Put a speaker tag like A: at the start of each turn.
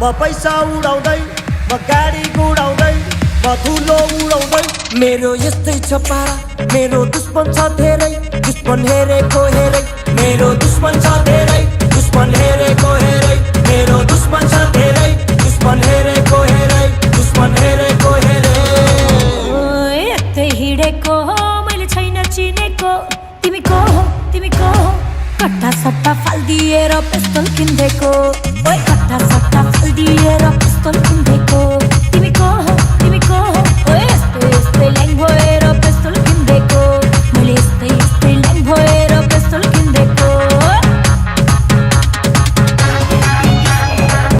A: म पैसा उडाउँदै म गाडी गुडाउँदै म धुलो उडाउँदै मेरो यस्तै छ पारा मेरो दुश्मन छ धेरै दुश्मन हेरेको हेरै मेरो दुश्मन छ धेरै दुश्मन हेरेको हेरै मेरो दुश्मन छ धेरै दुश्मन हेरेको हेरै दुश्मन हेरेको हेरै
B: यतै हिँडेको हो मैले छैन चिनेको तिमी को हो कट्टा सट्टा फाल्दिएर पिस्तल किन्देको ओइ कट्टा सट्टा फाल्दिएर पिस्तल किन्देको